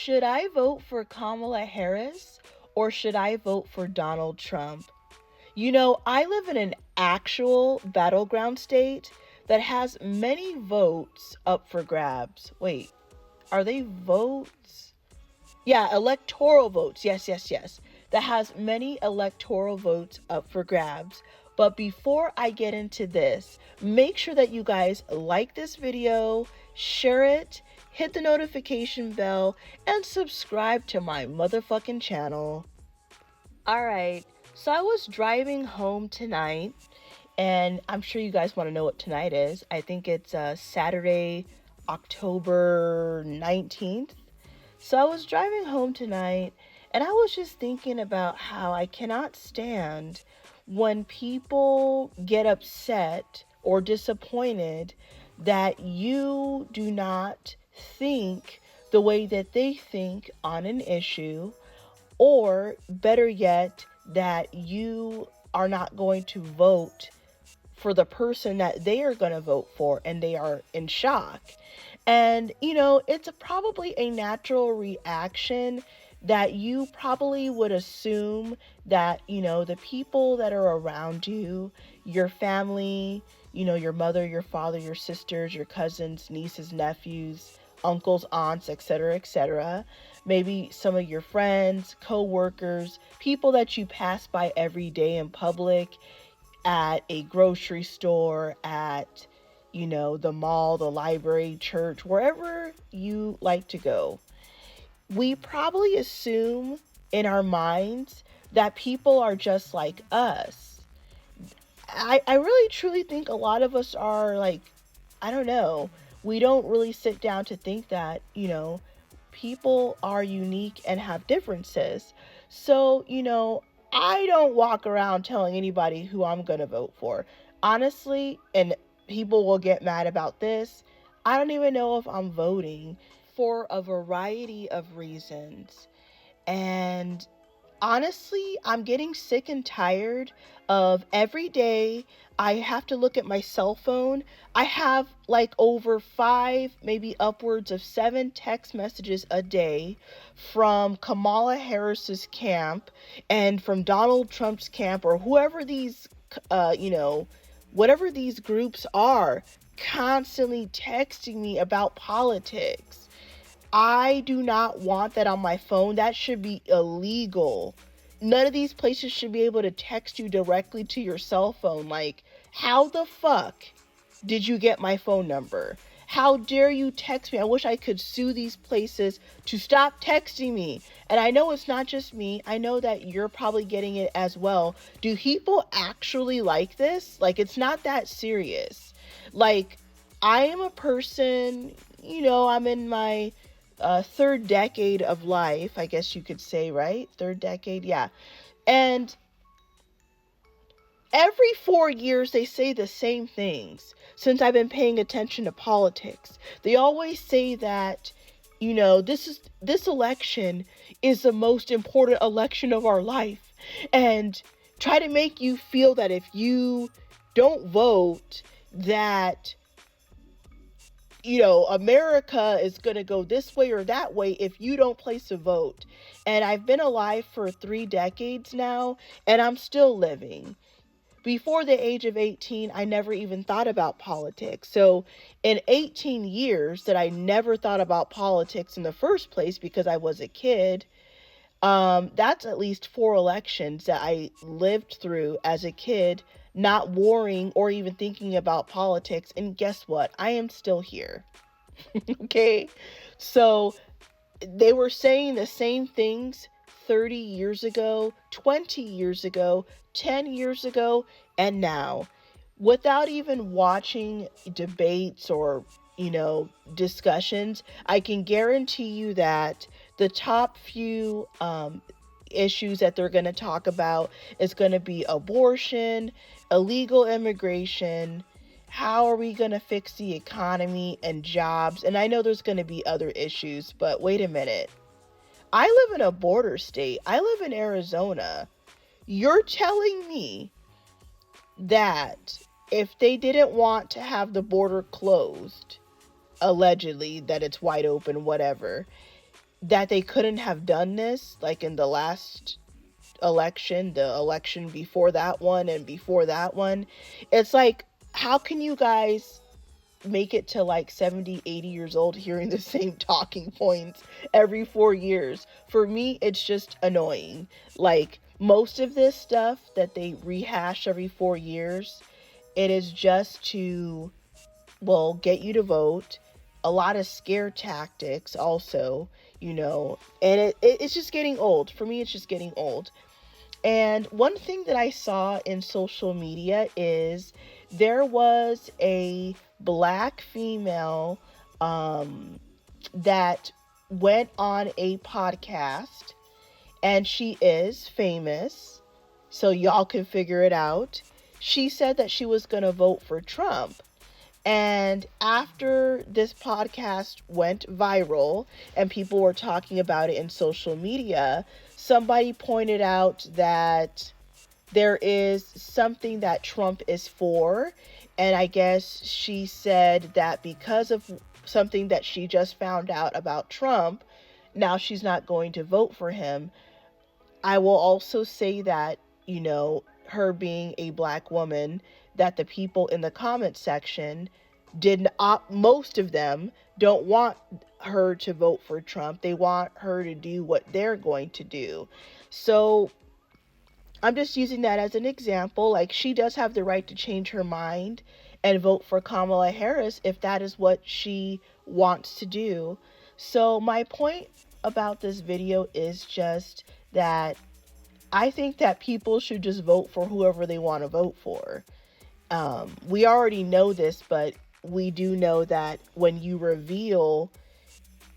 Should I vote for Kamala Harris or should I vote for Donald Trump? I live in an actual battleground state that has many votes up for grabs. Wait, are they votes? Yeah, electoral votes. Yes, yes, yes. That has many electoral votes up for grabs. But before I get into this, make sure that you guys like this video, share it, hit the notification bell, and subscribe to my motherfucking channel. Alright, so I was driving home tonight, and I'm sure you guys want to know what tonight is. I think it's Saturday, October 19th. So I was driving home tonight, and I was just thinking about how I cannot stand when people get upset or disappointed that you do not think the way that they think on an issue, or better yet, that you are not going to vote for the person that they are going to vote for and they are in shock. And, it's probably a natural reaction that you probably would assume that, the people that are around you, your family, your mother, your father, your sisters, your cousins, nieces, nephews, uncles, aunts, etc., maybe some of your friends, co-workers, people that you pass by every day in public, at a grocery store, at the mall, the library, church, wherever you like to go. We probably assume in our minds that people are just like us. I really truly think a lot of us are like, I don't know, we don't really sit down to think that, people are unique and have differences. So, I don't walk around telling anybody who I'm going to vote for. Honestly, and people will get mad about this, I don't even know if I'm voting for a variety of reasons. And honestly, I'm getting sick and tired of every day I have to look at my cell phone. I have like over 5, maybe upwards of 7 text messages a day from Kamala Harris's camp and from Donald Trump's camp, or whoever these, whatever these groups are, constantly texting me about politics. I do not want that on my phone. That should be illegal. None of these places should be able to text you directly to your cell phone. Like, how the fuck did you get my phone number? How dare you text me? I wish I could sue these places to stop texting me. And I know it's not just me. I know that you're probably getting it as well. Do people actually like this? Like, it's not that serious. Like, I am a person, I'm in my third decade of life, I guess you could say, right? Third decade, yeah. And every 4 years they say the same things since I've been paying attention to politics. They always say that, this election is the most important election of our life, and try to make you feel that if you don't vote, that America is going to go this way or that way if you don't place a vote. And I've been alive for 3 decades now, and I'm still living. Before the age of 18, I never even thought about politics. So in 18 years that I never thought about politics in the first place because I was a kid, that's at least 4 elections that I lived through as a kid, not worrying or even thinking about politics. And guess what? I am still here. Okay. So they were saying the same things 30 years ago, 20 years ago, 10 years ago, and now, without even watching debates or, discussions, I can guarantee you that the top few issues that they're going to talk about is going to be abortion, illegal immigration, how are we going to fix the economy and jobs. And I know there's going to be other issues, but wait a minute. I live in a border state. I live in Arizona. You're telling me that if they didn't want to have the border closed, allegedly that it's wide open, whatever, that they couldn't have done this like in the last election, the election before that one, and before that one. It's like, how can you guys make it to like 70, 80 years old hearing the same talking points every 4 years? For me, it's just annoying. Like, most of this stuff that they rehash every 4 years, it is just to, well, get you to vote. A lot of scare tactics also, and it's just getting old. For me, it's just getting old. And one thing that I saw in social media is there was a black female that went on a podcast, and she is famous, so y'all can figure it out. She said that she was going to vote for Trump. And after this podcast went viral and people were talking about it in social media, somebody pointed out that there is something that Trump is for. And I guess she said that because of something that she just found out about Trump, now she's not going to vote for him. I will also say that, her being a black woman, that the people in the comment section most of them don't want her to vote for Trump. They want her to do what they're going to do. So I'm just using that as an example. Like, she does have the right to change her mind and vote for Kamala Harris if that is what she wants to do. So my point about this video is just that I think that people should just vote for whoever they want to vote for. We already know this, but we do know that when you reveal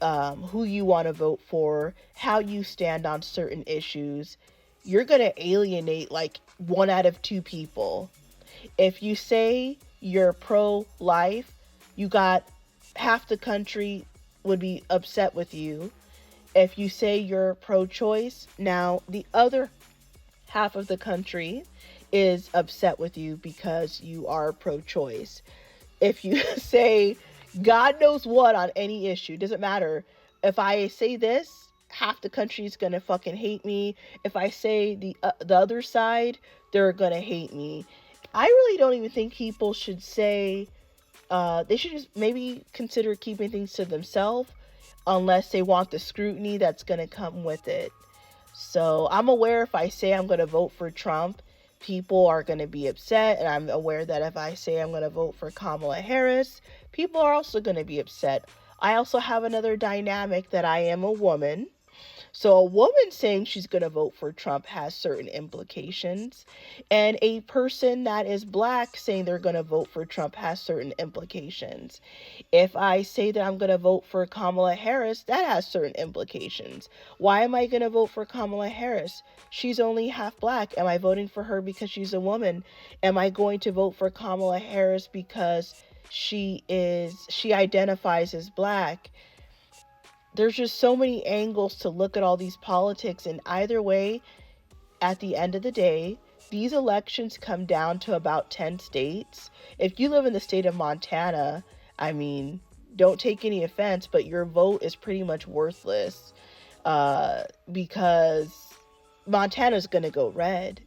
who you want to vote for, how you stand on certain issues, you're going to alienate like 1 out of 2 people. If you say you're pro-life, you got half the country would be upset with you. If you say you're pro-choice, now the other half of the country is upset with you because you are pro-choice. If you say God knows what on any issue, doesn't matter. If I say this, half the country is gonna fucking hate me. If I say the other side, they're gonna hate me. I really don't even think people should say, they should just maybe consider keeping things to themselves unless they want the scrutiny that's gonna come with it. So I'm aware if I say I'm gonna vote for Trump, people are going to be upset, and I'm aware that if I say I'm going to vote for Kamala Harris, people are also going to be upset. I also have another dynamic that I am a woman. So a woman saying she's going to vote for Trump has certain implications, and a person that is black saying they're going to vote for Trump has certain implications. If I say that I'm going to vote for Kamala Harris, that has certain implications. Why am I going to vote for Kamala Harris? She's only half black. Am I voting for her because she's a woman? Am I going to vote for Kamala Harris because she identifies as black? There's just so many angles to look at all these politics, and either way, at the end of the day, these elections come down to about 10 states. If you live in the state of Montana, I mean, don't take any offense, but your vote is pretty much worthless because Montana's going to go red.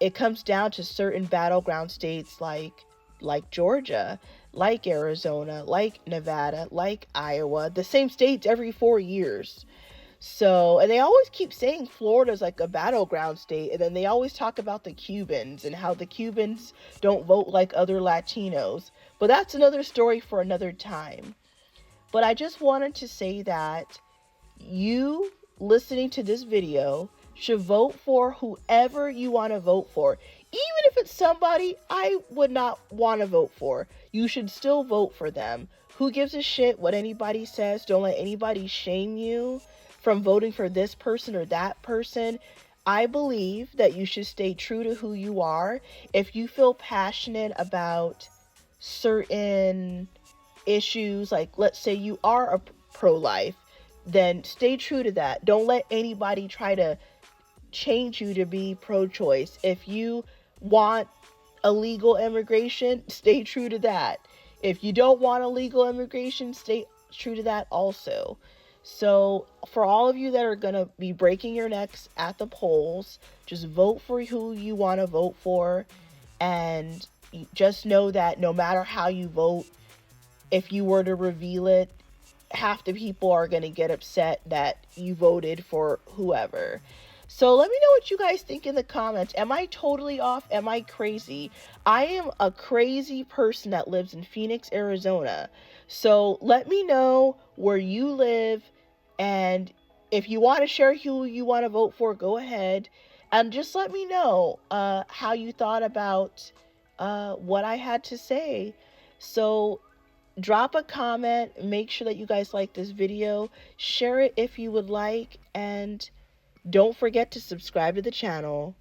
It comes down to certain battleground states like Georgia, like Arizona, like Nevada, like Iowa, the same states every 4 years. So, and they always keep saying Florida's like a battleground state, and then they always talk about the Cubans and how the Cubans don't vote like other Latinos. But that's another story for another time. But I just wanted to say that you listening to this video should vote for whoever you want to vote for. Even if it's somebody I would not want to vote for, you should still vote for them. Who gives a shit what anybody says? Don't let anybody shame you from voting for this person or that person. I believe that you should stay true to who you are. If you feel passionate about certain issues, like let's say you are a pro-life, then stay true to that. Don't let anybody try to change you to be pro-choice. If you want illegal immigration, stay true to that. If you don't want illegal immigration, stay true to that also. So, for all of you that are going to be breaking your necks at the polls, just vote for who you want to vote for. And just know that no matter how you vote, if you were to reveal it, half the people are going to get upset that you voted for whoever. So let me know what you guys think in the comments. Am I totally off? Am I crazy? I am a crazy person that lives in Phoenix, Arizona. So let me know where you live, and if you want to share who you want to vote for, go ahead. And just let me know how you thought about what I had to say. So drop a comment, make sure that you guys like this video, share it if you would like, and don't forget to subscribe to the channel.